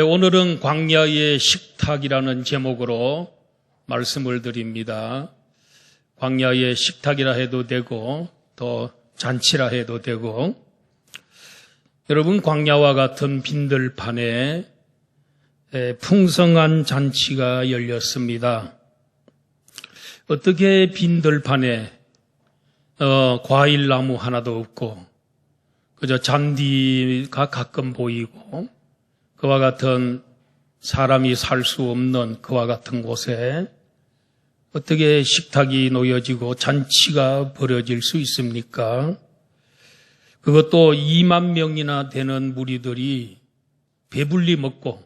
오늘은 광야의 식탁이라는 제목으로 말씀을 드립니다. 광야의 식탁이라 해도 되고 또 잔치라 해도 되고, 여러분, 광야와 같은 빈들판에 풍성한 잔치가 열렸습니다. 어떻게 빈들판에 과일나무 하나도 없고 그저 잔디가 가끔 보이고 그와 같은 사람이 살 수 없는 그와 같은 곳에 어떻게 식탁이 놓여지고 잔치가 벌어질 수 있습니까? 그것도 2만 명이나 되는 무리들이 배불리 먹고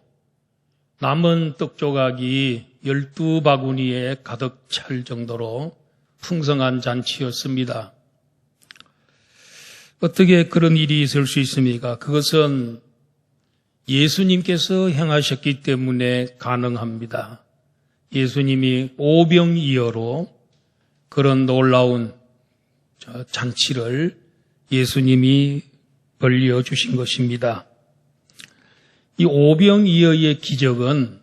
남은 떡 조각이 12바구니에 가득 찰 정도로 풍성한 잔치였습니다. 어떻게 그런 일이 있을 수 있습니까? 그것은 예수님께서 행하셨기 때문에 가능합니다. 예수님이 오병이어로 그런 놀라운 잔치를 예수님이 벌려주신 것입니다. 이 오병이어의 기적은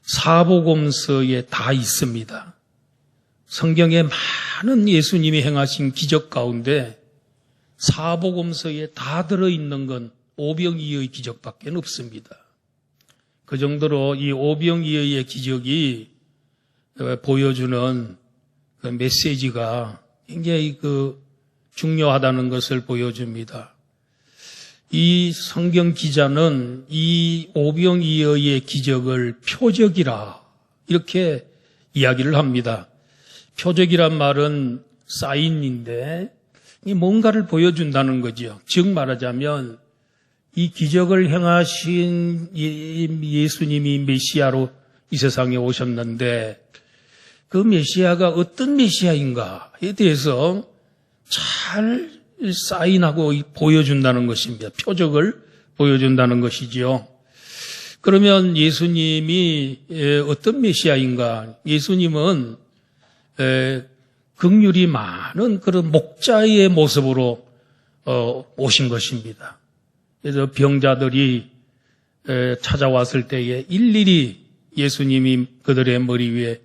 사복음서에 다 있습니다. 성경에 많은 예수님이 행하신 기적 가운데 사복음서에 다 들어있는 건 오병이어의 기적밖에 없습니다. 그 정도로 이 오병이어의 기적이 보여주는 그 메시지가 굉장히 중요하다는 것을 보여줍니다. 이 성경 기자는 이 오병이어의 기적을 표적이라 이렇게 이야기를 합니다. 표적이란 말은 사인인데 뭔가를 보여준다는 거죠. 즉 말하자면 이 기적을 행하신 예수님이 메시아로 이 세상에 오셨는데 그 메시아가 어떤 메시아인가에 대해서 잘 사인하고 보여준다는 것입니다. 표적을 보여준다는 것이지요. 그러면 예수님이 어떤 메시아인가? 예수님은 긍휼이 많은 그런 목자의 모습으로 오신 것입니다. 그래서 병자들이 찾아왔을 때에 일일이 예수님이 그들의 머리 위에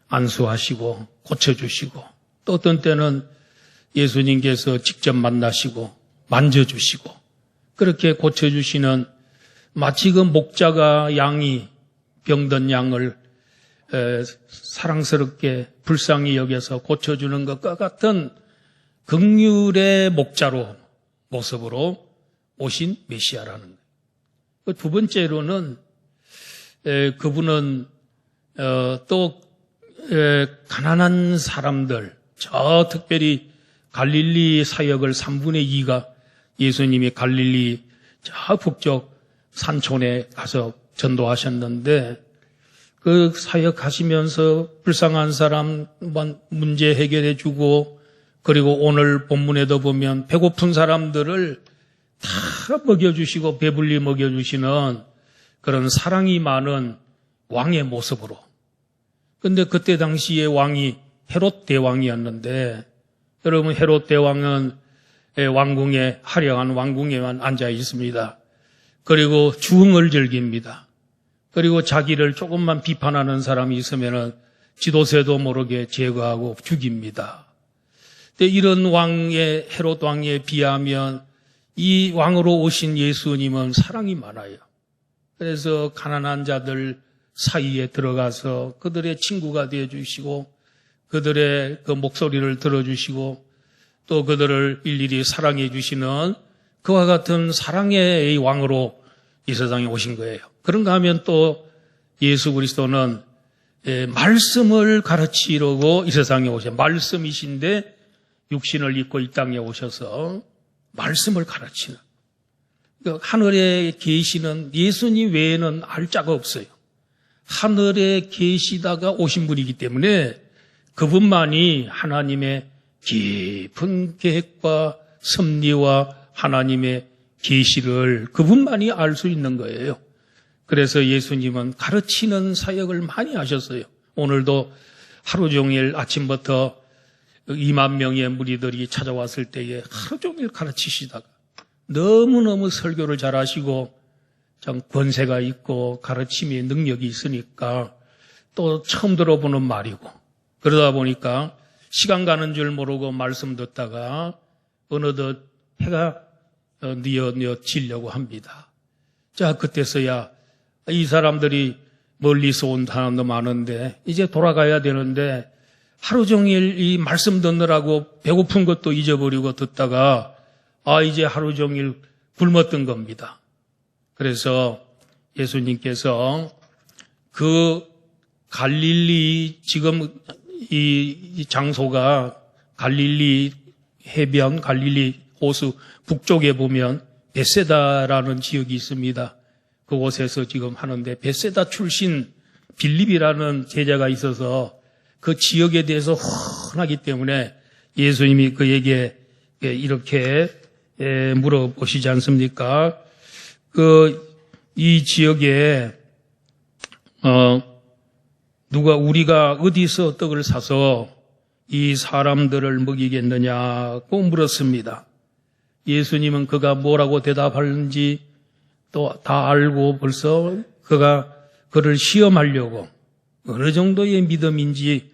안수하시고 고쳐주시고, 또 어떤 때는 예수님께서 직접 만나시고 만져주시고 그렇게 고쳐주시는, 마치 그 목자가 병든 양을 사랑스럽게 불쌍히 여겨서 고쳐주는 것과 같은 긍휼의 목자로 모습으로 오신 메시아라는 거예요. 두 번째로는 그분은 또 가난한 사람들, 특별히 갈릴리 사역을 3분의 2가 예수님이 갈릴리 저 북쪽 산촌에 가서 전도하셨는데, 그 사역하시면서 불쌍한 사람 문제 해결해 주고, 그리고 오늘 본문에도 보면 배고픈 사람들을 다 먹여주시고 배불리 먹여주시는 그런 사랑이 많은 왕의 모습으로. 근데 그때 당시에 왕이 헤롯 대왕이었는데, 여러분, 헤롯 대왕은 왕궁에, 화려한 왕궁에만 앉아 있습니다. 그리고 주흥을 즐깁니다. 그리고 자기를 조금만 비판하는 사람이 있으면 지도새도 모르게 제거하고 죽입니다. 근데 이런 헤롯 왕에 비하면 이 왕으로 오신 예수님은 사랑이 많아요. 그래서 가난한 자들 사이에 들어가서 그들의 친구가 되어주시고, 그들의 그 목소리를 들어주시고, 또 그들을 일일이 사랑해 주시는 그와 같은 사랑의 왕으로 이 세상에 오신 거예요. 그런가 하면 또 예수 그리스도는 말씀을 가르치려고 이 세상에 오셔. 말씀이신데 육신을 입고 이 땅에 오셔서 말씀을 가르치는. 하늘에 계시는 예수님 외에는 알 자가 없어요. 하늘에 계시다가 오신 분이기 때문에 그분만이 하나님의 깊은 계획과 섭리와 하나님의 계시를 그분만이 알 수 있는 거예요. 그래서 예수님은 가르치는 사역을 많이 하셨어요. 오늘도 하루 종일 아침부터 2만 명의 무리들이 찾아왔을 때에 하루 종일 가르치시다가 너무너무 설교를 잘하시고 참 권세가 있고 가르침의 능력이 있으니까 또 처음 들어보는 말이고, 그러다 보니까 시간 가는 줄 모르고 말씀 듣다가 어느덧 해가 뉘어지려고 합니다. 자, 그때서야 이 사람들이 멀리서 온 사람도 많은데 이제 돌아가야 되는데 하루 종일 이 말씀 듣느라고 배고픈 것도 잊어버리고 듣다가 이제 하루 종일 굶었던 겁니다. 그래서 예수님께서 그 갈릴리, 지금 이 장소가 갈릴리 해변, 갈릴리 호수 북쪽에 보면 벳세다라는 지역이 있습니다. 그곳에서 지금 하는데 벳세다 출신 빌립이라는 제자가 있어서 그 지역에 대해서 훤하기 때문에 예수님이 그에게 이렇게 물어보시지 않습니까? 이 지역에 우리가 어디서 떡을 사서 이 사람들을 먹이겠느냐고 물었습니다. 예수님은 그가 뭐라고 대답하는지 또 다 알고 벌써 그를 시험하려고, 어느 정도의 믿음인지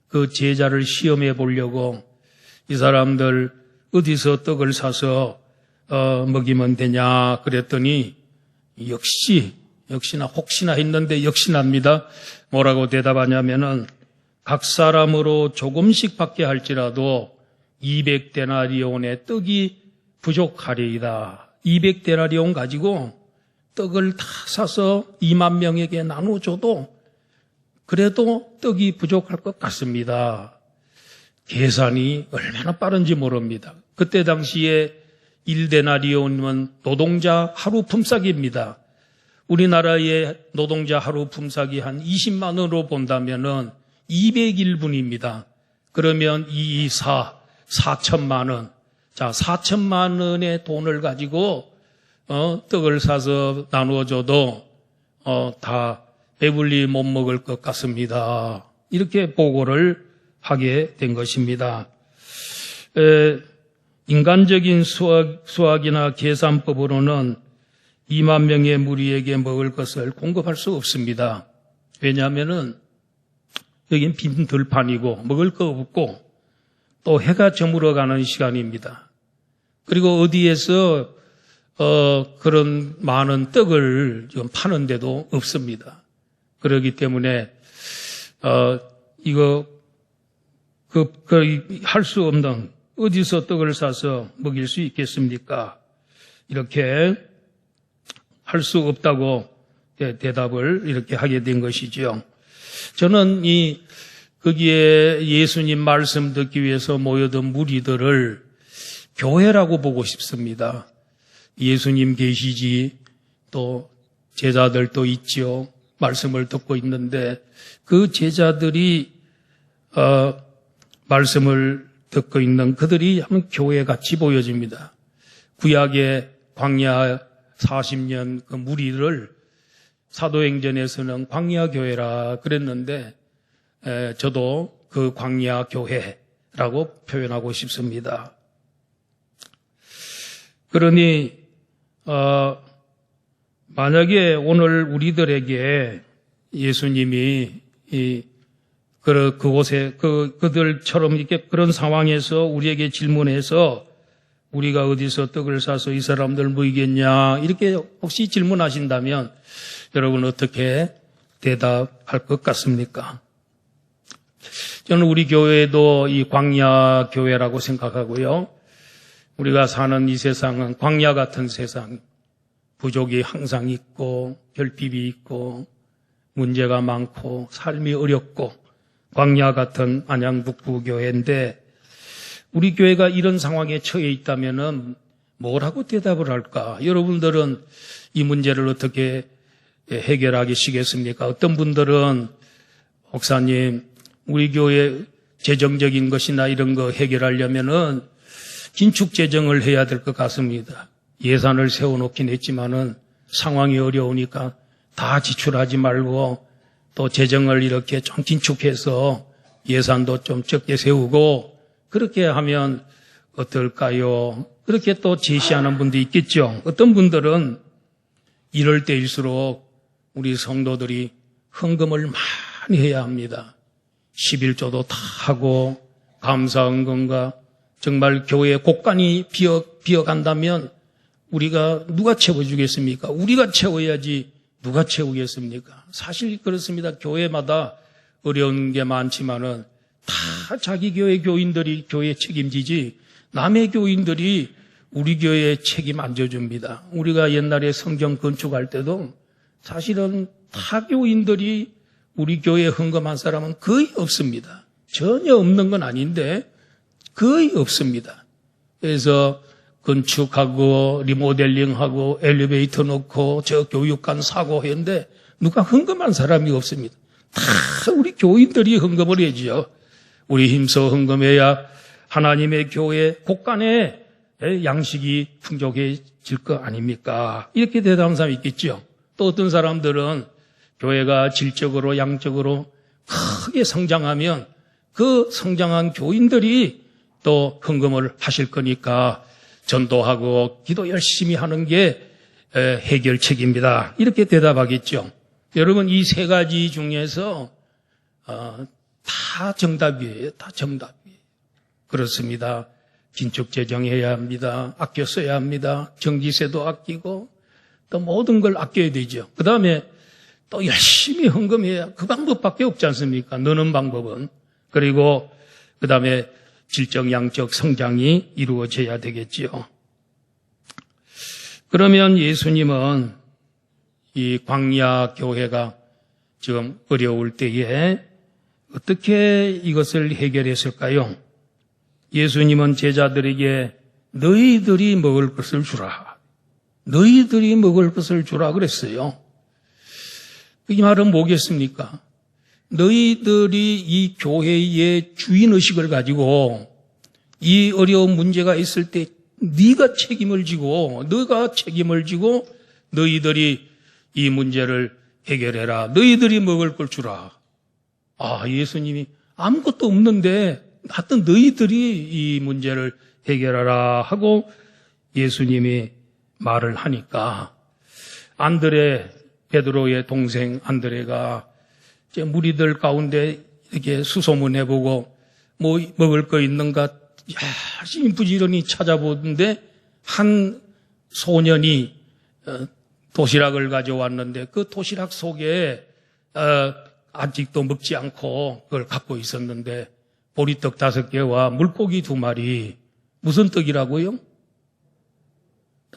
그 제자를 시험해 보려고 이 사람들 어디서 떡을 사서 먹이면 되냐 그랬더니 역시나 혹시나 했는데 역시납니다. 뭐라고 대답하냐면은 각 사람으로 조금씩 받게 할지라도 200데나리온의 떡이 부족하리이다. 200데나리온 가지고 떡을 다 사서 2만 명에게 나눠줘도 그래도 떡이 부족할 것 같습니다. 계산이 얼마나 빠른지 모릅니다. 그때 당시에 1데나리온은 노동자 하루 품삯입니다. 우리나라의 노동자 하루 품삯이 한 20만 원으로 본다면은 201분입니다. 그러면 4천만 원. 자, 4천만 원의 돈을 가지고 떡을 사서 나누어줘도 다 배불리 못 먹을 것 같습니다. 이렇게 보고를 하게 된 것입니다. 인간적인 수학이나 계산법으로는 2만 명의 무리에게 먹을 것을 공급할 수 없습니다. 왜냐하면은 여긴 빈 들판이고 먹을 거 없고 또 해가 저물어가는 시간입니다. 그리고 어디에서 그런 많은 떡을 지금 파는 데도 없습니다. 그렇기 때문에 할 수 없는, 어디서 떡을 사서 먹일 수 있겠습니까? 이렇게 할 수 없다고 대답을 이렇게 하게 된 것이죠. 저는 거기에 예수님 말씀 듣기 위해서 모여든 무리들을 교회라고 보고 싶습니다. 예수님 계시지, 또 제자들도 있죠. 말씀을 듣고 있는데 그 제자들이 말씀을 듣고 있는 그들이 한 교회같이 보여집니다. 구약의 광야 40년 그 무리를 사도행전에서는 광야교회라 그랬는데 저도 그 광야교회라고 표현하고 싶습니다. 그러니 만약에 오늘 우리들에게 예수님이 그곳에 그들처럼 이렇게 그런 상황에서 우리에게 질문해서 우리가 어디서 떡을 사서 이 사람들 먹이겠냐 이렇게 혹시 질문하신다면 여러분 어떻게 대답할 것 같습니까? 저는 우리 교회도 이 광야 교회라고 생각하고요. 우리가 사는 이 세상은 광야 같은 세상, 부족이 항상 있고 결핍이 있고 문제가 많고 삶이 어렵고 광야 같은 안양북부교회인데 우리 교회가 이런 상황에 처해 있다면은 뭐라고 대답을 할까? 여러분들은 이 문제를 어떻게 해결하시겠습니까? 어떤 분들은 목사님, 우리 교회 재정적인 것이나 이런 거 해결하려면은 긴축 재정을 해야 될 것 같습니다. 예산을 세워놓긴 했지만은 상황이 어려우니까 다 지출하지 말고 또 재정을 이렇게 좀 긴축해서 예산도 좀 적게 세우고 그렇게 하면 어떨까요? 그렇게 또 제시하는 분도 있겠죠. 어떤 분들은 이럴 때일수록 우리 성도들이 헌금을 많이 해야 합니다. 11조도 다 하고 감사헌금과 정말 교회 곳간이 비어간다면 우리가 누가 채워주겠습니까? 우리가 채워야지 누가 채우겠습니까? 사실 그렇습니다. 교회마다 어려운 게 많지만은 다 자기 교회 교인들이 교회 책임지지 남의 교인들이 우리 교회에 책임 안 져줍니다. 우리가 옛날에 성경 건축할 때도 사실은 타 교인들이 우리 교회에 헌금한 사람은 거의 없습니다. 전혀 없는 건 아닌데 거의 없습니다. 그래서 건축하고 리모델링하고 엘리베이터 놓고 저 교육관 사고 했는데 누가 헌금한 사람이 없습니다. 다 우리 교인들이 헌금을 해지요. 우리 힘써 헌금해야 하나님의 교회 곳간에 양식이 풍족해질 거 아닙니까? 이렇게 대답하는 사람이 있겠죠. 또 어떤 사람들은 교회가 질적으로 양적으로 크게 성장하면 그 성장한 교인들이 또 헌금을 하실 거니까 전도하고 기도 열심히 하는 게 해결책입니다. 이렇게 대답하겠죠. 여러분 이 세 가지 중에서 다 정답이에요. 다 정답이에요. 그렇습니다. 긴축재정해야 합니다. 아껴 써야 합니다. 전기세도 아끼고 또 모든 걸 아껴야 되죠. 그 다음에 또 열심히 헌금해야 그 방법밖에 없지 않습니까? 느는 방법은. 그리고 그 다음에 질적 양적 성장이 이루어져야 되겠지요. 그러면 예수님은 이 광야 교회가 지금 어려울 때에 어떻게 이것을 해결했을까요? 예수님은 제자들에게 너희들이 먹을 것을 주라. 너희들이 먹을 것을 주라 그랬어요. 이 말은 뭐겠습니까? 너희들이 이 교회의 주인의식을 가지고 이 어려운 문제가 있을 때 네가 책임을 지고 너가 책임을 지고 너희들이 이 문제를 해결해라. 너희들이 먹을 걸 주라. 예수님이 아무것도 없는데 하여튼 너희들이 이 문제를 해결하라 하고 예수님이 말을 하니까 안드레 베드로의 동생 안드레가 무리들 가운데 이렇게 수소문해보고 뭐 먹을 거 있는가 열심히 부지런히 찾아보는데 한 소년이 도시락을 가져왔는데 그 도시락 속에 아직도 먹지 않고 그걸 갖고 있었는데 보리떡 5개와 물고기 2마리. 무슨 떡이라고요?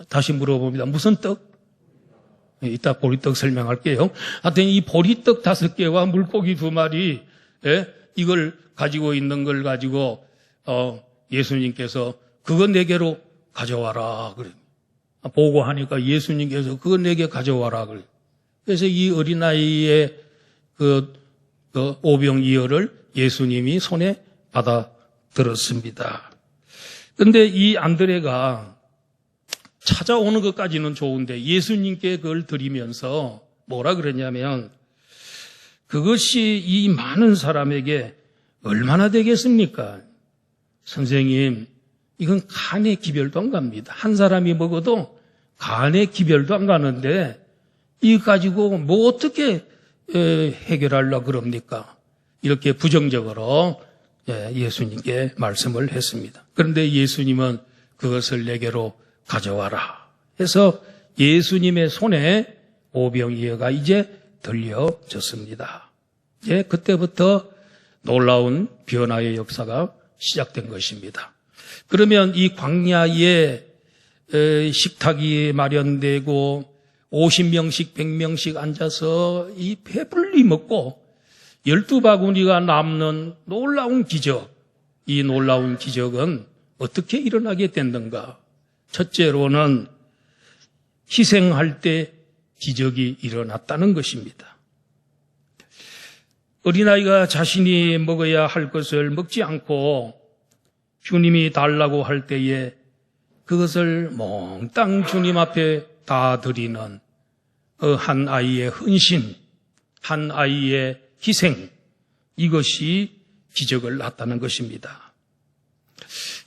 다시 물어봅니다. 무슨 떡? 이따 보리떡 설명할게요. 하여튼 이 보리떡 5개와 물고기 2마리, 이걸 가지고 있는 걸 가지고, 예수님께서 그거 4개로 가져와라. 그래. 보고 하니까 예수님께서 그거 4개 가져와라. 그래. 그래서 이 어린아이의 그 오병이어를 예수님이 손에 받아 들었습니다. 그런데 이 안드레가 찾아오는 것까지는 좋은데 예수님께 그걸 드리면서 뭐라 그러냐면 그것이 이 많은 사람에게 얼마나 되겠습니까? 선생님, 이건 간의 기별도 안 갑니다. 한 사람이 먹어도 간의 기별도 안 가는데 이거 가지고 뭐 어떻게 해결하려고 그럽니까? 이렇게 부정적으로 예수님께 말씀을 했습니다. 그런데 예수님은 그것을 내게로 가져와라 해서 예수님의 손에 오병이어가 이제 들려졌습니다. 이제 그때부터 놀라운 변화의 역사가 시작된 것입니다. 그러면 이 광야에 식탁이 마련되고 50명씩 100명씩 앉아서 이 배불리 먹고 12바구니가 남는 놀라운 기적, 이 놀라운 기적은 어떻게 일어나게 됐는가? 첫째로는 희생할 때 기적이 일어났다는 것입니다. 어린아이가 자신이 먹어야 할 것을 먹지 않고 주님이 달라고 할 때에 그것을 몽땅 주님 앞에 다 드리는 한 아이의 헌신, 한 아이의 희생, 이것이 기적을 낳았다는 것입니다.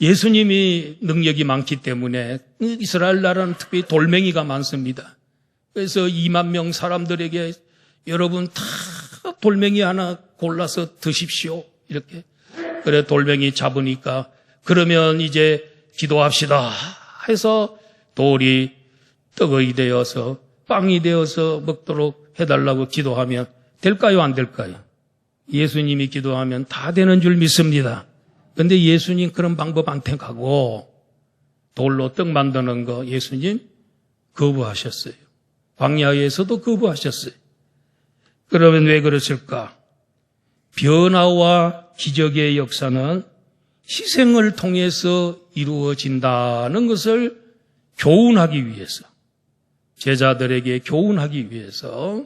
예수님이 능력이 많기 때문에 이스라엘 나라는 특별히 돌멩이가 많습니다. 그래서 2만 명 사람들에게 여러분 다 돌멩이 하나 골라서 드십시오. 이렇게. 그래 돌멩이 잡으니까 그러면 이제 기도합시다 해서 돌이 떡이 되어서 빵이 되어서 먹도록 해달라고 기도하면 될까요? 안 될까요? 예수님이 기도하면 다 되는 줄 믿습니다. 그런데 예수님 그런 방법 안 택하고 돌로 떡 만드는 거 예수님 거부하셨어요. 광야에서도 거부하셨어요. 그러면 왜 그러실까? 변화와 기적의 역사는 희생을 통해서 이루어진다는 것을 교훈하기 위해서, 제자들에게 교훈하기 위해서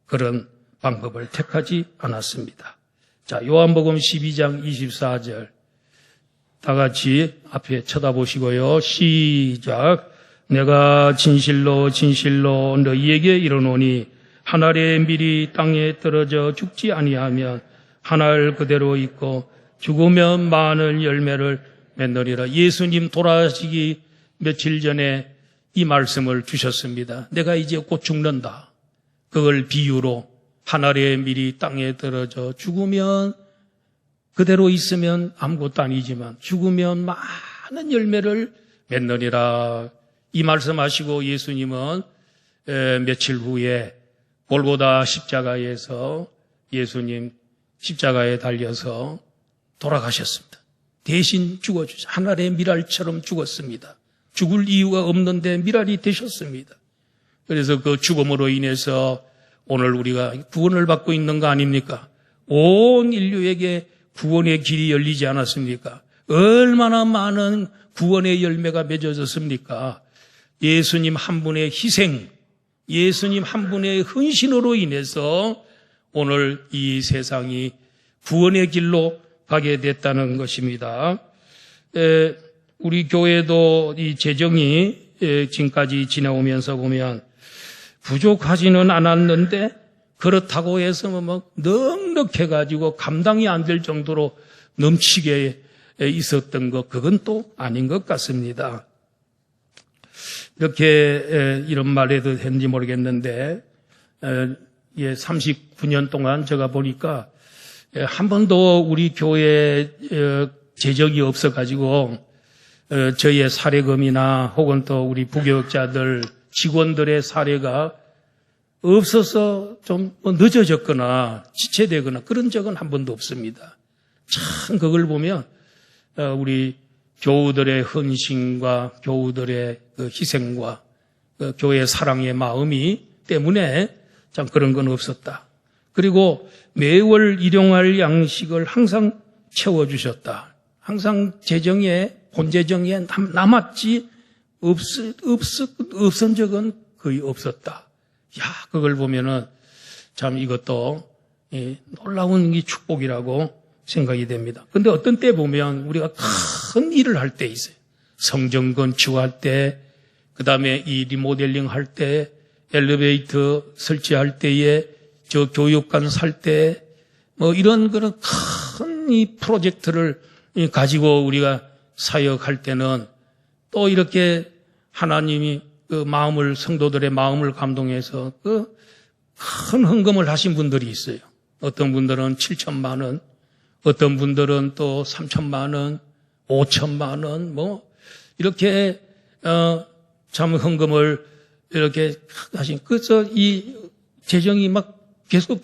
그런 방법을 택하지 않았습니다. 자, 요한복음 12장 24절 다 같이 앞에 쳐다보시고요. 시작. 내가 진실로 진실로 너희에게 이르노니 한 알의 밀이 땅에 떨어져 죽지 아니하면 한 알 그대로 있고 죽으면 많은 열매를 맺느니라. 예수님 돌아가시기 며칠 전에 이 말씀을 주셨습니다. 내가 이제 곧 죽는다. 그걸 비유로 한 알의 밀이 땅에 떨어져 죽으면 그대로 있으면 아무것도 아니지만 죽으면 많은 열매를 맺느니라. 이 말씀하시고 예수님은 며칠 후에 골고다 십자가에서 예수님 십자가에 달려서 돌아가셨습니다. 대신 죽어주셔. 한 알의 밀알처럼 죽었습니다. 죽을 이유가 없는데 밀알이 되셨습니다. 그래서 그 죽음으로 인해서 오늘 우리가 구원을 받고 있는 거 아닙니까? 온 인류에게 구원의 길이 열리지 않았습니까? 얼마나 많은 구원의 열매가 맺어졌습니까? 예수님 한 분의 희생, 예수님 한 분의 헌신으로 인해서 오늘 이 세상이 구원의 길로 가게 됐다는 것입니다. 우리 교회도 이 재정이 지금까지 지내오면서 보면 부족하지는 않았는데 그렇다고 해서 뭐 넉넉해가지고 감당이 안 될 정도로 넘치게 있었던 것, 그건 또 아닌 것 같습니다. 이렇게 이런 말 해도 되는지 모르겠는데 39년 동안 제가 보니까 한 번도 우리 교회 재정이 없어가지고 저희의 사례금이나 혹은 또 우리 부교육자들 직원들의 사례가 없어서 좀 늦어졌거나 지체되거나 그런 적은 한 번도 없습니다. 참 그걸 보면 우리 교우들의 헌신과 교우들의 그 희생과 그 교회 사랑의 마음이 때문에 참 그런 건 없었다. 그리고 매월 일용할 양식을 항상 채워주셨다. 항상 재정에 본재정에 남았지 없은 적은 거의 없었다. 야, 그걸 보면은 참 이것도 놀라운 이 축복이라고 생각이 됩니다. 근데 어떤 때 보면 우리가 큰 일을 할 때 있어요. 성전 건축할 때, 그 다음에 이 리모델링 할 때, 엘리베이터 설치할 때에, 저 교육관 살 때, 뭐 이런 그런 큰 이 프로젝트를 가지고 우리가 사역할 때는 또 이렇게 하나님이 그 마음을, 성도들의 마음을 감동해서 그 큰 헌금을 하신 분들이 있어요. 어떤 분들은 7천만 원, 어떤 분들은 또 3천만 원, 5천만 원, 뭐, 이렇게, 참 헌금을 이렇게 하신, 그래서 이 재정이 막 계속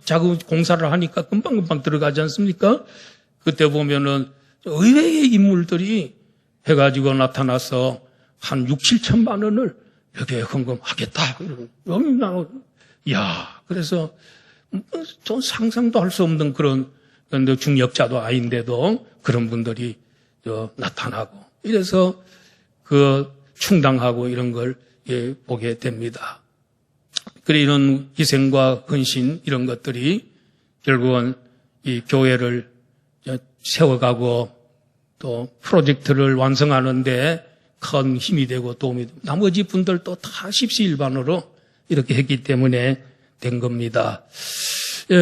자금 공사를 하니까 금방금방 들어가지 않습니까? 그때 보면은 의외의 인물들이 해가지고 나타나서 한 6, 7천만 원을 이렇게 헌금하겠다. 야, 그래서 전 상상도 할 수 없는 그런 중력자도 아닌데도 그런 분들이 나타나고 이래서 그 충당하고 이런 걸 보게 됩니다. 그래 이런 희생과 헌신 이런 것들이 결국은 이 교회를 세워가고 또 프로젝트를 완성하는데 큰 힘이 되고 도움이 되고 나머지 분들도 다 십시일반으로 이렇게 했기 때문에 된 겁니다.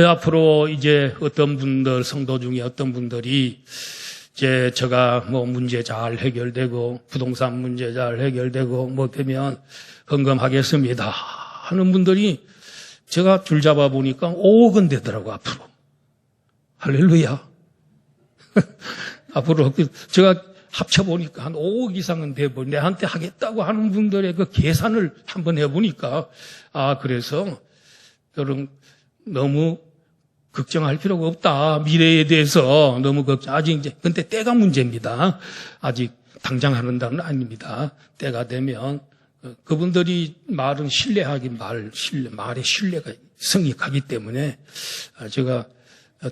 앞으로 이제 어떤 분들, 성도 중에 어떤 분들이 이제 제가 뭐 문제 잘 해결되고 부동산 문제 잘 해결되고 뭐 되면 헌금하겠습니다. 하는 분들이 제가 줄 잡아 보니까 5억은 되더라고, 앞으로. 할렐루야. 앞으로 제가 합쳐보니까 한 5억 이상은 되고 내한테 하겠다고 하는 분들의 그 계산을 한번 해보니까 그래서 여러분 너무 걱정할 필요가 없다. 미래에 대해서 너무 걱정. 아직 이제 근데 때가 문제입니다. 아직 당장 하는 다는 아닙니다. 때가 되면 그분들이 말은 말의 신뢰가 성이 가기 때문에 제가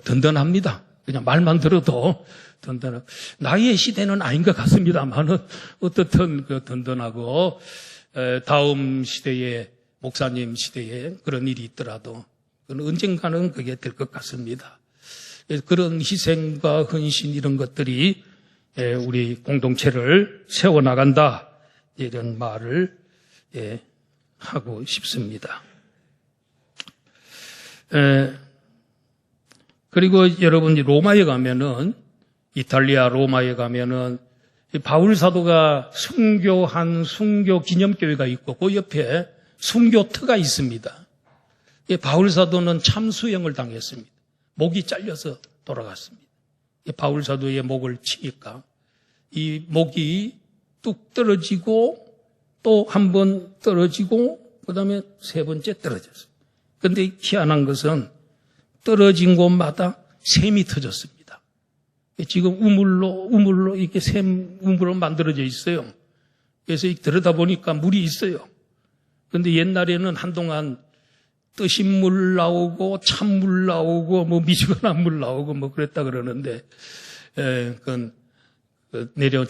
든든합니다. 그냥 말만 들어도 든든하고 나이의 시대는 아닌 것 같습니다만은 어떻든 그 든든하고 다음 시대에 목사님 시대에 그런 일이 있더라도 언젠가는 그게 될 것 같습니다. 그런 희생과 헌신 이런 것들이 우리 공동체를 세워나간다 이런 말을 하고 싶습니다. 그리고 여러분이 로마에 가면은 이탈리아 로마에 가면은 바울 사도가 순교한 순교 기념교회가 있고 그 옆에 순교터가 있습니다. 바울 사도는 참수형을 당했습니다. 목이 잘려서 돌아갔습니다. 바울 사도의 목을 치니까 이 목이 뚝 떨어지고 또 한 번 떨어지고 그다음에 세 번째 떨어졌어요. 그런데 희한한 것은 떨어진 곳마다 샘이 터졌습니다. 지금 우물로 이렇게 우물로 만들어져 있어요. 그래서 들여다보니까 물이 있어요. 그런데 옛날에는 한동안 뜨신 물 나오고 찬물 나오고 뭐 미지근한 물 나오고 뭐 그랬다 그러는데 그건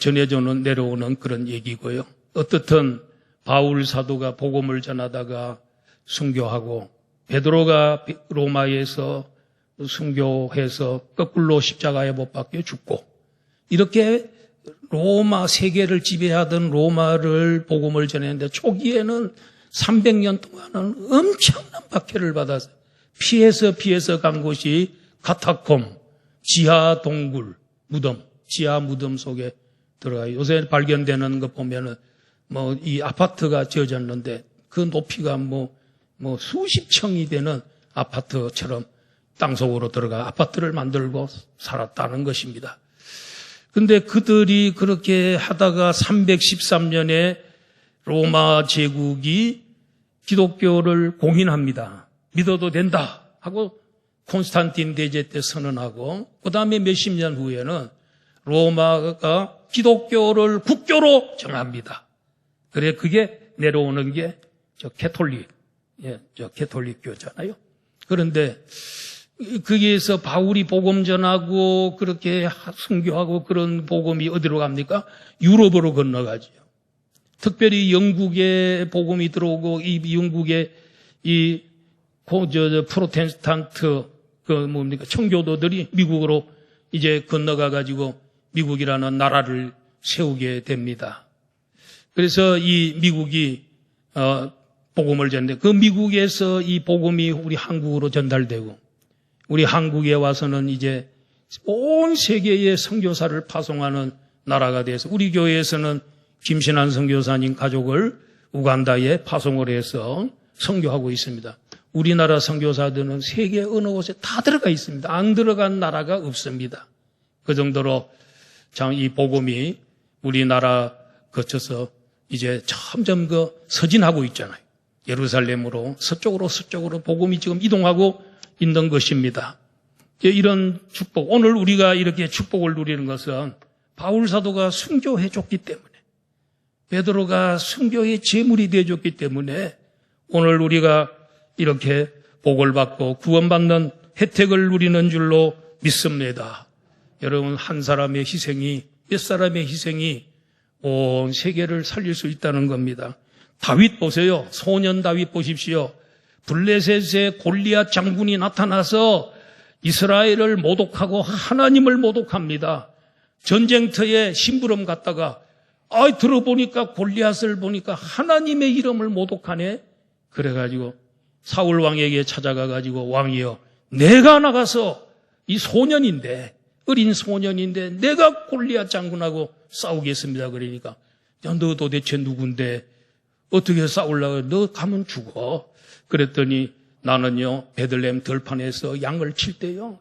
전해져는 내려오는 그런 얘기고요. 어떻든 바울 사도가 복음을 전하다가 순교하고 베드로가 로마에서 순교해서 거꾸로 십자가에 못 박혀 죽고 이렇게 로마 세계를 지배하던 로마를 복음을 전했는데 초기에는 300년 동안은 엄청난 박해를 받아서 피해서 간 곳이 카타콤, 지하 동굴, 지하 무덤 속에 들어가요. 요새 발견되는 거 보면은 뭐 이 아파트가 지어졌는데 그 높이가 뭐 수십 층이 되는 아파트처럼 땅속으로 들어가 아파트를 만들고 살았다는 것입니다. 근데 그들이 그렇게 하다가 313년에 로마 제국이 기독교를 공인합니다. 믿어도 된다 하고 콘스탄틴 대제 때 선언하고 그 다음에 몇십 년 후에는 로마가 기독교를 국교로 정합니다. 그래 그게 내려오는 게 캐톨릭교잖아요. 그런데 거기에서 바울이 복음 전하고 그렇게 순교하고 그런 복음이 어디로 갑니까? 유럽으로 건너가죠. 특별히 영국에 복음이 들어오고 이 영국의 프로테스탄트 청교도들이 미국으로 이제 건너가 가지고 미국이라는 나라를 세우게 됩니다. 그래서 이 미국이 복음을 전해 그 미국에서 이 복음이 우리 한국으로 전달되고 우리 한국에 와서는 이제 온 세계에 선교사를 파송하는 나라가 돼서 우리 교회에서는 김신한 선교사님 가족을 우간다에 파송을 해서 선교하고 있습니다. 우리나라 선교사들은 세계 어느 곳에 다 들어가 있습니다. 안 들어간 나라가 없습니다. 그 정도로 참 이 복음이 우리나라 거쳐서 이제 점점 서진하고 있잖아요. 예루살렘으로 서쪽으로 복음이 지금 이동하고 있는 것입니다. 이런 축복, 오늘 우리가 이렇게 축복을 누리는 것은 바울 사도가 순교해 줬기 때문에 베드로가 순교의 제물이 되어 줬기 때문에 오늘 우리가 이렇게 복을 받고 구원받는 혜택을 누리는 줄로 믿습니다. 여러분 한 사람의 희생이 몇 사람의 희생이 온 세계를 살릴 수 있다는 겁니다. 다윗 보세요. 소년 다윗 보십시오. 블레셋의 골리앗 장군이 나타나서 이스라엘을 모독하고 하나님을 모독합니다. 전쟁터에 심부름 갔다가 들어보니까 골리앗을 보니까 하나님의 이름을 모독하네. 그래가지고 사울 왕에게 찾아가가지고 왕이여 내가 나가서 이 소년인데 어린 소년인데 내가 골리앗 장군하고 싸우겠습니다. 그러니까 너 도대체 누군데 어떻게 싸우려고 너 가면 죽어. 그랬더니 나는요 베들레헴 들판에서 양을 칠 때요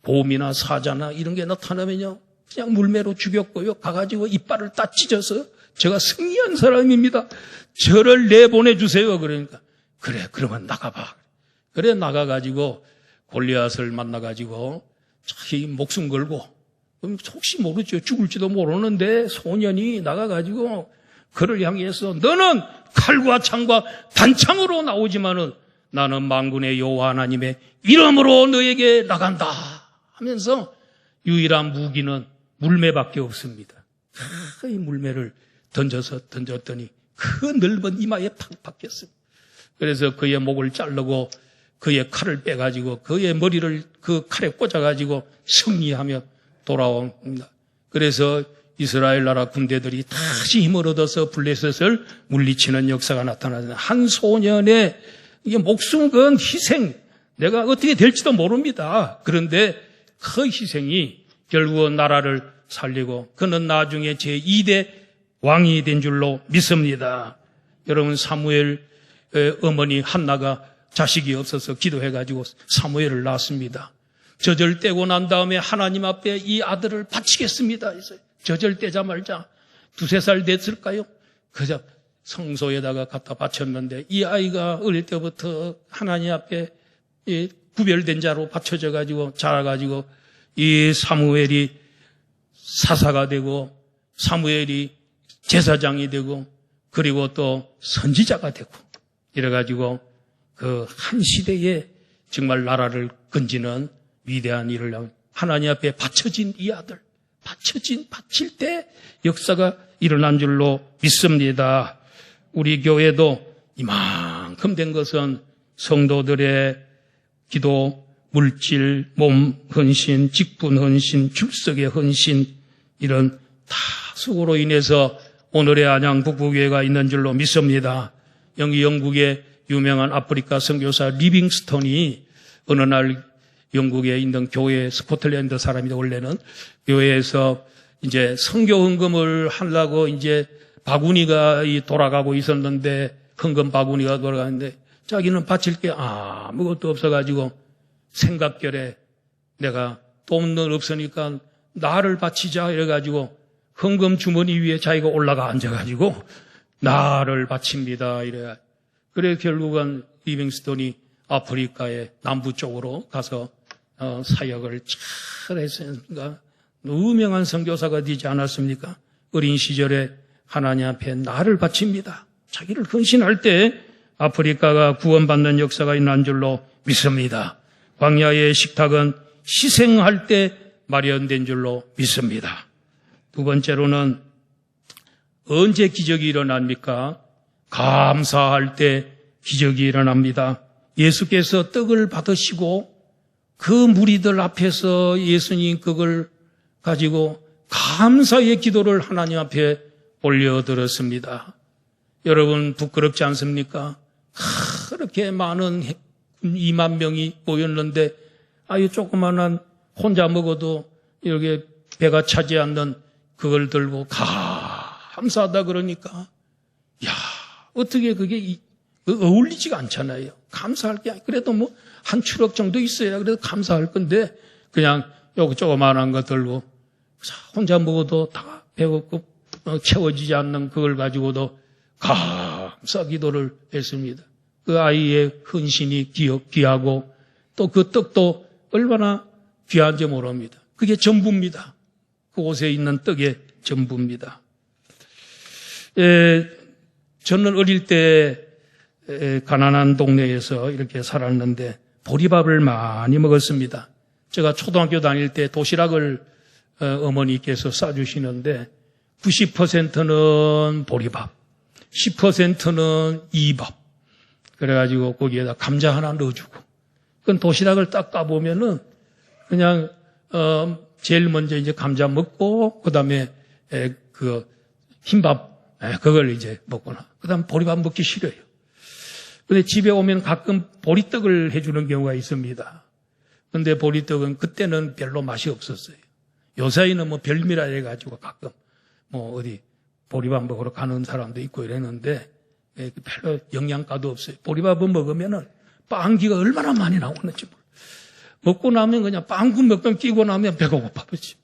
곰이나 사자나 이런 게 나타나면요 그냥 물매로 죽였고요 가가지고 이빨을 딱 찢어서 제가 승리한 사람입니다. 저를 내보내주세요. 그러니까 그래 그러면 나가봐. 그래 나가가지고 골리앗을 만나가지고 자기 목숨 걸고 그럼 혹시 모르죠. 죽을지도 모르는데 소년이 나가가지고 그를 향해서 너는 칼과 창과 단창으로 나오지만은 나는 만군의 여호와 하나님의 이름으로 너에게 나간다 하면서 유일한 무기는 물매밖에 없습니다. 이 물매를 던졌더니 그 넓은 이마에 팍 박혔습니다. 그래서 그의 목을 자르고 그의 칼을 빼가지고 그의 머리를 그 칼에 꽂아가지고 승리하며 돌아옵니다. 그래서 이스라엘 나라 군대들이 다시 힘을 얻어서 블레셋을 물리치는 역사가 나타나는 한 소년의 이게 목숨 건 희생, 내가 어떻게 될지도 모릅니다. 그런데 그 희생이 결국은 나라를 살리고 그는 나중에 제2대 왕이 된 줄로 믿습니다. 여러분 사무엘 어머니 한나가 자식이 없어서 기도해가지고 사무엘을 낳았습니다. 젖을 떼고 난 다음에 하나님 앞에 이 아들을 바치겠습니다. 젖을 떼자마자 2-3살 됐을까요? 그저 성소에다가 갖다 바쳤는데 이 아이가 어릴 때부터 하나님 앞에 구별된 자로 바쳐져 가지고 자라가지고 이 사무엘이 사사가 되고 사무엘이 제사장이 되고 그리고 또 선지자가 되고 이래가지고 그 한 시대에 정말 나라를 건지는 위대한 일을 하나님 앞에 바쳐진 이 아들 바칠 때 역사가 일어난 줄로 믿습니다. 우리 교회도 이만큼 된 것은 성도들의 기도, 물질, 몸 헌신, 직분 헌신, 출석의 헌신 이런 다수로 인해서 오늘의 안양 북부교회가 있는 줄로 믿습니다. 여기 영국의 유명한 아프리카 선교사 리빙스턴이 어느 날 영국에 있는 교회 스코틀랜드 사람이다. 원래는 교회에서 이제 선교 헌금을 하려고 이제 바구니가 돌아가고 있었는데 헌금 바구니가 돌아가는데 자기는 바칠 게 아무것도 없어가지고 생각결에 내가 돈은 없으니까 나를 바치자 이래가지고 헌금 주머니 위에 자기가 올라가 앉아가지고 나를 바칩니다. 이래. 그래 결국은 리빙스턴이 아프리카의 남부 쪽으로 가서 사역을 잘 했으니까 유명한 선교사가 되지 않았습니까? 어린 시절에 하나님 앞에 나를 바칩니다. 자기를 헌신할 때 아프리카가 구원받는 역사가 있는 줄로 믿습니다. 광야의 식탁은 희생할 때 마련된 줄로 믿습니다. 두 번째로는 언제 기적이 일어납니까? 감사할 때 기적이 일어납니다. 예수께서 떡을 받으시고 그 무리들 앞에서 예수님 그걸 가지고 감사의 기도를 하나님 앞에 올려드렸습니다. 여러분 부끄럽지 않습니까? 그렇게 많은 2만 명이 모였는데 아유 조그만한 혼자 먹어도 이렇게 배가 차지 않는 그걸 들고 감사하다 그러니까 야 어떻게 그게 어울리지가 않잖아요. 감사할 게 그래도 뭐 한 추럭 정도 있어야 그래도 감사할 건데 그냥 요거 조그만한 거 들고 혼자 먹어도 다 배고프고 채워지지 않는 그걸 가지고도 감사 기도를 했습니다. 그 아이의 헌신이 귀하고 또 그 떡도 얼마나 귀한지 모릅니다. 그게 전부입니다. 그곳에 있는 떡의 전부입니다. 저는 어릴 때 가난한 동네에서 이렇게 살았는데 보리밥을 많이 먹었습니다. 제가 초등학교 다닐 때 도시락을 어머니께서 싸주시는데 90%는 보리밥, 10%는 이밥. 그래가지고 거기에다 감자 하나 넣어주고 그건 도시락을 딱 까보면은 그냥 제일 먼저 이제 감자 먹고 그다음에 그 흰밥 그걸 이제 먹거나 그다음 보리밥 먹기 싫어요. 근데 집에 오면 가끔 보리떡을 해주는 경우가 있습니다. 근데 보리떡은 그때는 별로 맛이 없었어요. 요새는 뭐 별미라 해가지고 가끔 뭐 어디 보리밥 먹으러 가는 사람도 있고 이랬는데 별로 영양가도 없어요. 보리밥을 먹으면은 빵기가 얼마나 많이 나오는지 몰라요. 먹고 나면 그냥 빵국 몇 번 끼고 나면 배가 고파버리죠.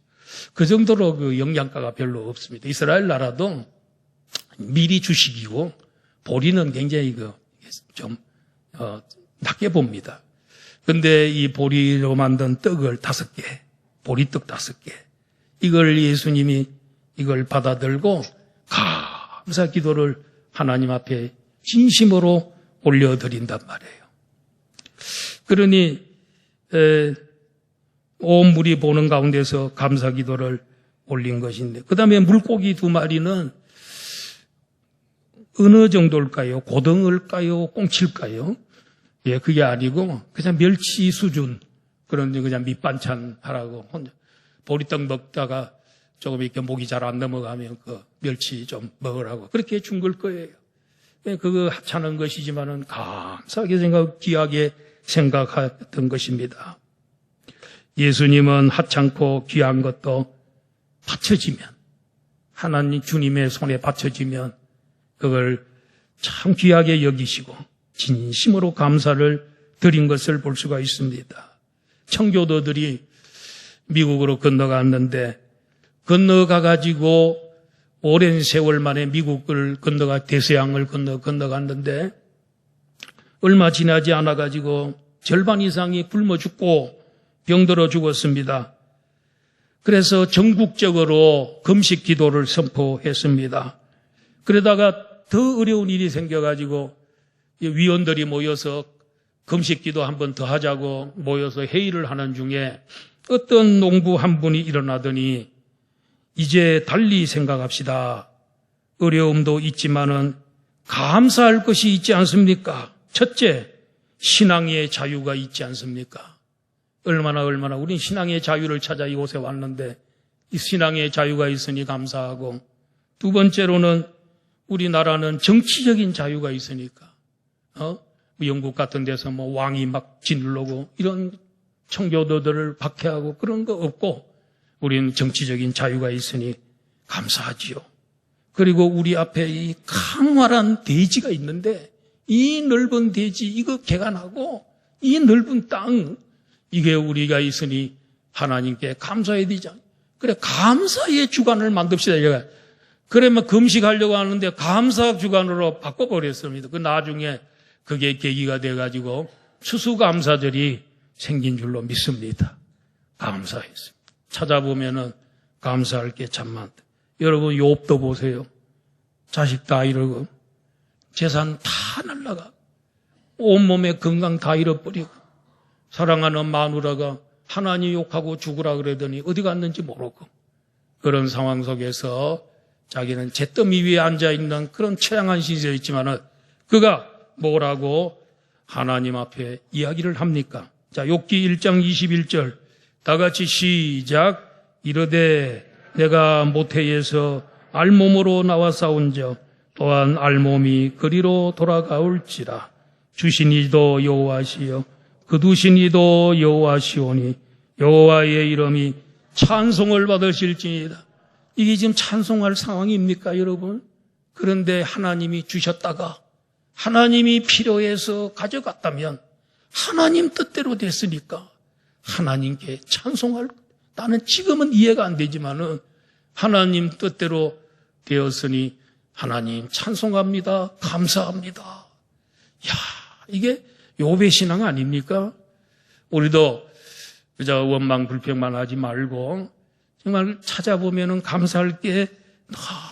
그 정도로 그 영양가가 별로 없습니다. 이스라엘 나라도 미리 주식이고 보리는 굉장히 좀 낮게 봅니다. 근데 이 보리로 만든 떡을 5개, 보리떡 5개, 이걸 예수님이 이걸 받아들고 감사 기도를 하나님 앞에 진심으로 올려드린단 말이에요. 그러니 온 물이 보는 가운데서 감사 기도를 올린 것인데, 그 다음에 물고기 2마리는 어느 정도일까요? 고등어일까요? 꽁치일까요? 예, 그게 아니고 그냥 멸치 수준, 그런 그냥 밑반찬 하라고. 보리떡 먹다가 조금 이렇게 목이 잘 안 넘어가면 그 멸치 좀 먹으라고 그렇게 준 걸 거예요. 그거 하찮은 것이지만은 감사하게 귀하게 생각했던 것입니다. 예수님은 하찮고 귀한 것도 바쳐지면, 하나님 주님의 손에 바쳐지면 그걸 참 귀하게 여기시고 진심으로 감사를 드린 것을 볼 수가 있습니다. 청교도들이 미국으로 건너갔는데, 건너가가지고 오랜 세월 만에 미국을 대서양을 건너갔는데, 얼마 지나지 않아가지고 절반 이상이 굶어 죽고 병들어 죽었습니다. 그래서 전국적으로 금식 기도를 선포했습니다. 그러다가 더 어려운 일이 생겨가지고 위원들이 모여서 금식 기도 한 번 더 하자고 모여서 회의를 하는 중에 어떤 농부 한 분이 일어나더니, 이제 달리 생각합시다. 어려움도 있지만은 감사할 것이 있지 않습니까? 첫째, 신앙의 자유가 있지 않습니까? 얼마나 우린 신앙의 자유를 찾아 이곳에 왔는데 이 신앙의 자유가 있으니 감사하고, 두 번째로는 우리나라는 정치적인 자유가 있으니까, 영국 같은 데서 왕이 막 짓누르고 이런 청교도들을 박해하고 그런 거 없고, 우리는 정치적인 자유가 있으니 감사하지요. 그리고 우리 앞에 이 강활한 대지가 있는데, 이 넓은 대지, 이거 개간하고 이 넓은 땅, 이게 우리가 있으니 하나님께 감사해야 되잖아요. 그래, 감사의 주간을 만듭시다. 제가 그러면 금식하려고 하는데 감사 주간으로 바꿔버렸습니다. 그 나중에 그게 계기가 돼가지고 추수감사절이 생긴 줄로 믿습니다. 감사했습니다. 찾아보면은 감사할 게 참 많다. 여러분, 욥도 보세요. 자식 다 잃고 재산 다 날라가, 온몸에 건강 다 잃어버리고, 사랑하는 마누라가 하나님 욕하고 죽으라 그러더니 어디 갔는지 모르고, 그런 상황 속에서 자기는 잿더미 위에 앉아있는 그런 처량한 시절이었지만은 그가 뭐라고 하나님 앞에 이야기를 합니까? 자, 욥기 1장 21절 다 같이 시작. 이르되 내가 모태에서 알몸으로 나와 싸운저 또한 알몸이 그리로 돌아가올지라. 주신 이도 여호와시요 거두신 이도 여호와시오니 여호와의 이름이 찬송을 받으실지니이다. 이게 지금 찬송할 상황입니까, 여러분? 그런데 하나님이 주셨다가 하나님이 필요해서 가져갔다면 하나님 뜻대로 됐으니까 하나님께 찬송할, 나는 지금은 이해가 안 되지만은 하나님 뜻대로 되었으니 하나님 찬송합니다. 감사합니다. 야, 이게 욥의 신앙 아닙니까? 우리도 그저 원망 불평만 하지 말고 정말 찾아보면은 감사할 게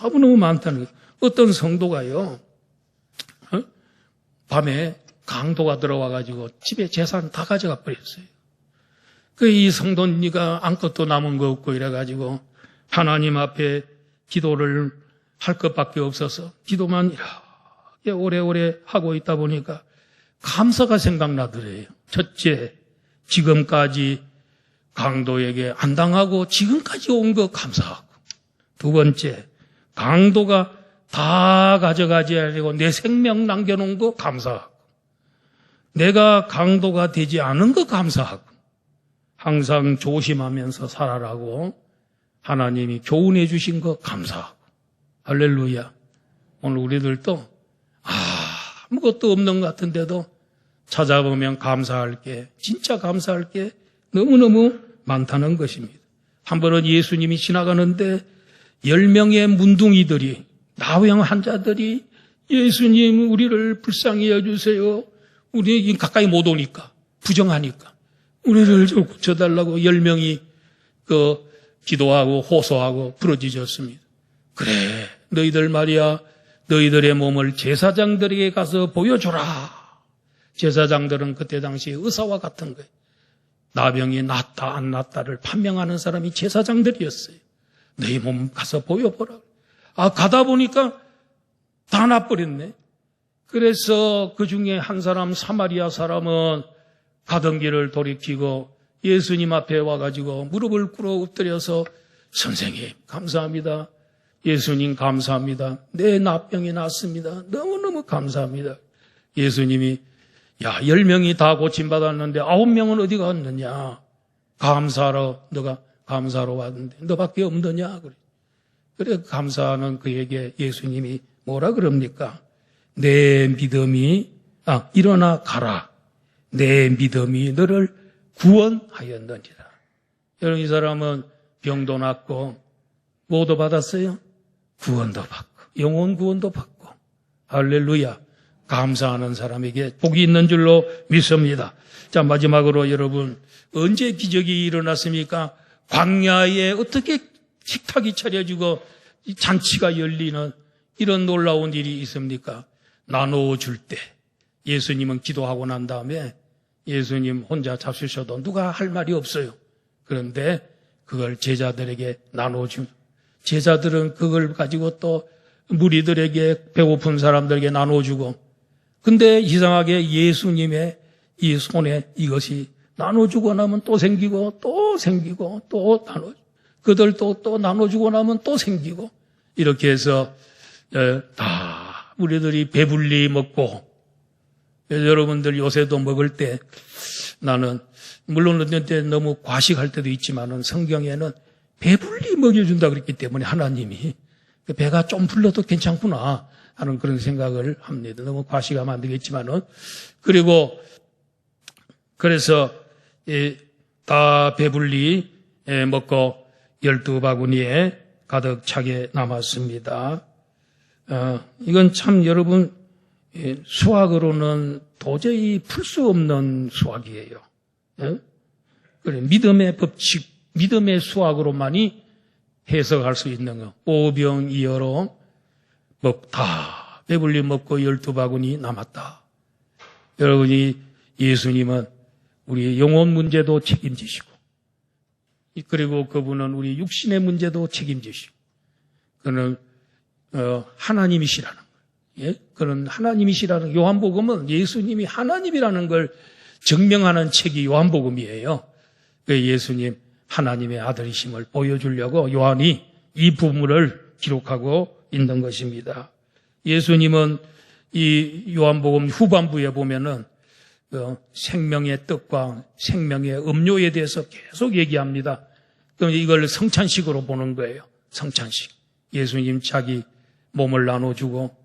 너무너무 많다는 거예요. 어떤 성도가요, 밤에 강도가 들어와가지고 집에 재산 다 가져가 버렸어요. 이 성도니까 아무것도 남은 거 없고 이래가지고 하나님 앞에 기도를 할 것밖에 없어서 기도만 이렇게 오래오래 하고 있다 보니까 감사가 생각나더래요. 첫째, 지금까지 강도에게 안 당하고 지금까지 온 거 감사하고, 두 번째, 강도가 다 가져가지 않고 내 생명 남겨놓은 거 감사하고, 내가 강도가 되지 않은 거 감사하고, 항상 조심하면서 살아라고 하나님이 교훈해 주신 거 감사하고. 할렐루야. 오늘 우리들도 아무것도 없는 것 같은데도 찾아보면 감사할 게, 진짜 감사할 게 너무너무 많다는 것입니다. 한 번은 예수님이 지나가는데 10명의 문둥이들이, 나병 환자들이 예수님 우리를 불쌍히 여주세요. 우리 가까이 못 오니까, 부정하니까 우리를 좀 고쳐달라고 10명이 기도하고 호소하고 부르짖었습니다. 그래, 너희들 말이야, 너희들의 몸을 제사장들에게 가서 보여줘라. 제사장들은 그때 당시 의사와 같은 거예요. 나병이 낫다 안 낫다를 판명하는 사람이 제사장들이었어요. 너희 몸 가서 보여보라. 가다 보니까 다 나버렸네. 그래서 그 중에 한 사람, 사마리아 사람은 가던 길을 돌이키고 예수님 앞에 와가지고 무릎을 꿇어 엎드려서 선생님 감사합니다. 예수님 감사합니다. 내 나병이 낫습니다. 너무너무 감사합니다. 예수님이 10명이 다 고침받았는데 9명은 어디 갔느냐? 너가 감사로 왔는데 너밖에 없느냐? 그래 감사하는 그에게 예수님이 뭐라 그럽니까? 내 믿음이 일어나 가라. 내 믿음이 너를 구원하였느니라. 여러분, 이 사람은 병도 낫고 뭐도 받았어요? 구원도 받고 영혼 구원도 받고. 할렐루야. 감사하는 사람에게 복이 있는 줄로 믿습니다. 자, 마지막으로 여러분, 언제 기적이 일어났습니까? 광야에 어떻게 식탁이 차려지고 잔치가 열리는 이런 놀라운 일이 있습니까? 나눠줄 때 예수님은 기도하고 난 다음에 예수님 혼자 잡수셔도 누가 할 말이 없어요. 그런데 그걸 제자들에게 나눠준, 제자들은 그걸 가지고 또 무리들에게, 배고픈 사람들에게 나눠주고, 근데 이상하게 예수님의 이 손에 이것이 나눠주고 나면 또 생기고 또 생기고 또 그들도 또 나눠주고 나면 또 생기고, 이렇게 해서 다 우리들이 배불리 먹고, 여러분들 요새도 먹을 때 나는 물론 어떤 때 너무 과식할 때도 있지만은 성경에는 배불리 먹여준다 그랬기 때문에 하나님이 배가 좀 불러도 괜찮구나 하는 그런 생각을 합니다. 너무 과식하면 안 되겠지만은. 그리고 그래서 다 배불리 먹고 12바구니에 가득 차게 남았습니다. 이건 참 여러분 수학으로는 도저히 풀 수 없는 수학이에요. 그래, 믿음의 법칙, 믿음의 수학으로만이 해석할 수 있는 거. 오병이어로 다 배불리 먹고 12바구니 남았다. 여러분이 예수님은 우리 영혼 문제도 책임지시고, 그리고 그분은 우리 육신의 문제도 책임지시고, 그는 하나님이시라는 거예요. 그는 하나님이시라는, 요한복음은 예수님이 하나님이라는 걸 증명하는 책이 요한복음이에요. 예수님 하나님의 아들이심을 보여주려고 요한이 이 부분을 기록하고 있는 것입니다. 예수님은 이 요한복음 후반부에 보면은 생명의 떡과 생명의 음료에 대해서 계속 얘기합니다. 그럼 이걸 성찬식으로 보는 거예요. 성찬식. 예수님 자기 몸을 나눠주고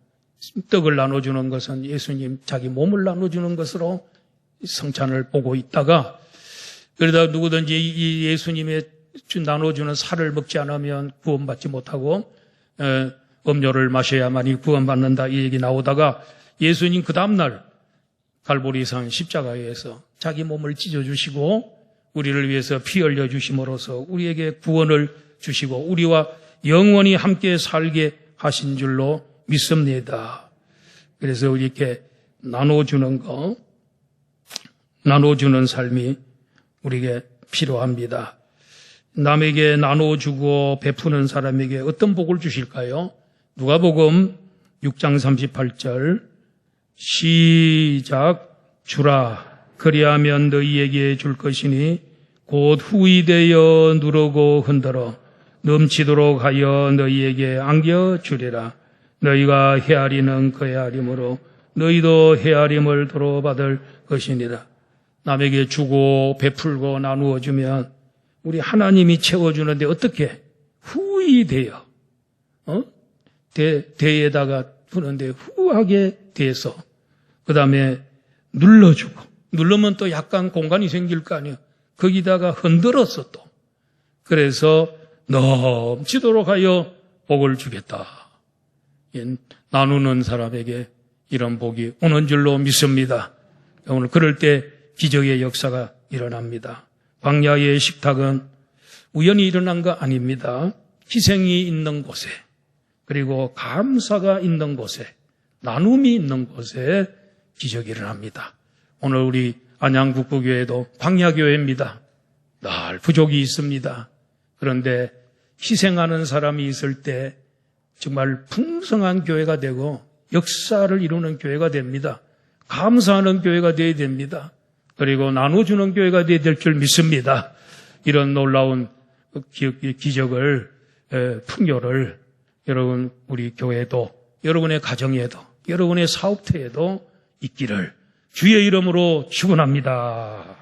떡을 나눠주는 것은 예수님 자기 몸을 나눠주는 것으로 성찬을 보고 있다가, 그러다 누구든지 이 예수님의 나눠주는 살을 먹지 않으면 구원받지 못하고 음료를 마셔야만이 구원받는다, 이 얘기 나오다가 예수님 그 다음날 갈보리산 십자가에서 자기 몸을 찢어주시고 우리를 위해서 피 흘려주심으로써 우리에게 구원을 주시고 우리와 영원히 함께 살게 하신 줄로 믿습니다. 그래서 이렇게 나눠주는 거, 나눠주는 삶이 우리에게 필요합니다. 남에게 나눠주고 베푸는 사람에게 어떤 복을 주실까요? 누가복음 6장 38절 시작. 주라, 그리하면 너희에게 줄 것이니 곧 후이되어 누르고 흔들어 넘치도록 하여 너희에게 안겨주리라. 너희가 헤아리는 그 헤아림으로 너희도 헤아림을 도로받을 것이니라. 남에게 주고 베풀고 나누어 주면 우리 하나님이 채워주는데 어떻게 후이되어 대에다가 푸는데 후하게 돼서 그 다음에 눌러주고, 누르면 또 약간 공간이 생길 거 아니에요. 거기다가 흔들어서 또. 그래서 넘치도록 하여 복을 주겠다. 나누는 사람에게 이런 복이 오는 줄로 믿습니다. 오늘 그럴 때 기적의 역사가 일어납니다. 광야의 식탁은 우연히 일어난 거 아닙니다. 희생이 있는 곳에, 그리고 감사가 있는 곳에, 나눔이 있는 곳에 기적이 일어납니다. 오늘 우리 안양국부교회도 광야교회입니다. 늘 부족이 있습니다. 그런데 희생하는 사람이 있을 때 정말 풍성한 교회가 되고 역사를 이루는 교회가 됩니다. 감사하는 교회가 되어야 됩니다. 그리고 나눠주는 교회가 되어야 될 줄 믿습니다. 이런 놀라운 기적을, 풍요를 여러분 우리 교회도, 여러분의 가정에도, 여러분의 사업터에도 있기를 주의 이름으로 축원합니다.